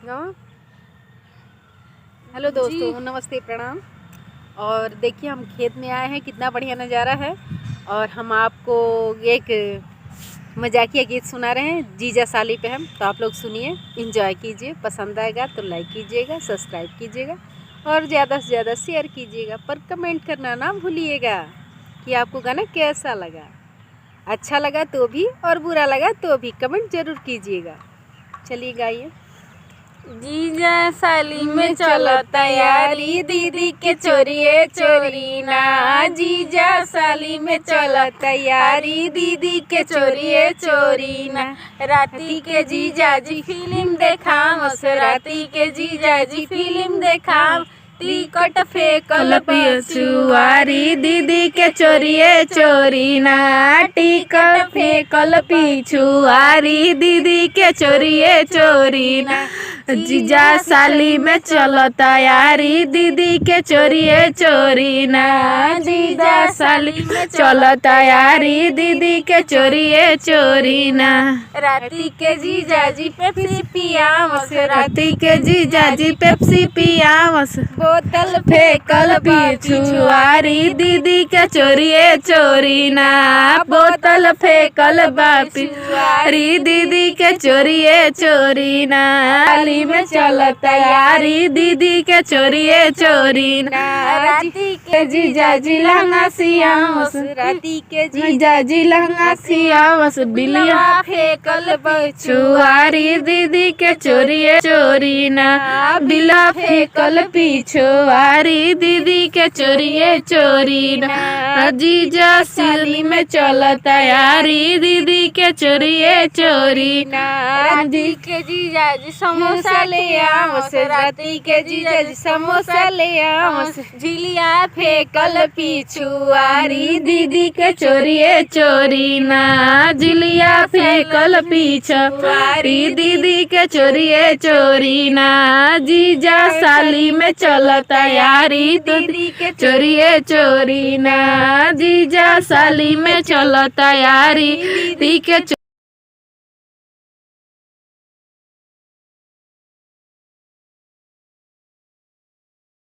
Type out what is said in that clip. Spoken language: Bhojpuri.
गाँव। हेलो दोस्तों, नमस्ते, प्रणाम। और देखिए हम खेत में आए हैं, कितना बढ़िया नज़ारा है। और हम आपको एक मजाकिया गीत सुना रहे हैं जीजा साली पे हम। तो आप लोग सुनिए, एंजॉय कीजिए। पसंद आएगा तो लाइक कीजिएगा, सब्सक्राइब कीजिएगा और ज़्यादा से ज़्यादा शेयर कीजिएगा। पर कमेंट करना ना भूलिएगा कि आपको गाना कैसा लगा। अच्छा लगा तो भी और बुरा लगा तो भी कमेंट ज़रूर कीजिएगा। चलिए गाइए। जीजा साली में चलो तैयारी, दीदी के चोरिए चोरी ना। जीजा साली में चलो तैयारी, दीदी के चोरिए चोरी ना। राती के जीजा जी फिल्म देखाम, राती के जीजा जी फिल्म देखाम। टिकट फेंकल पिछुआरी, दीदी के चोरिए चोरी ना। टिकट फेंकल पिछुआरी, दीदी के चोरिए चोरी ना। जीजा साली में चलो तैयारी, दीदी के चोरिए चोरी ना। जीजा साली में चलो तैयारी, दीदी के चोरिए चोरी ना। राती के जीजा जी पेप्सी पियावस, राती के जीजा जी पेप्सी पियावस। बोतल फेंकल पिछुआरी, दीदी के चोरिए चोरी ना। बोतल फेंकल पिछुआरी, दीदी के चोरिए चोरी ना। साली में चलो तैयारी, दीदी के चोरिए चोरी ना। राती के जीजा जी लहंगा सियावस, राती के जीजा जी लहंगा सियावस। बिलिया फेंकल पिछुआरी, दीदी के चोरिए चोरी ना। बिला फेंकल पिछुआरी, दीदी के चोरिए चोरी ना। जीजा साली में चलो तैयारी, दीदी के चोरिए चोरी ना। राती के जीजा जी समोसा ले आवस, राती के जीजा जी समोसा ले आवस। झिलिया फेंकल पिछुआरी, दीदी के चोरिए चोरी ना। झिलिया फेंकल पिछुआरी, दीदी के चोरिए चोरी ना। जीजा साली में चलो तैयारी, दीदी के चोरिए चोरी ना। जीजा साली में चलो तैयारी, दीदी के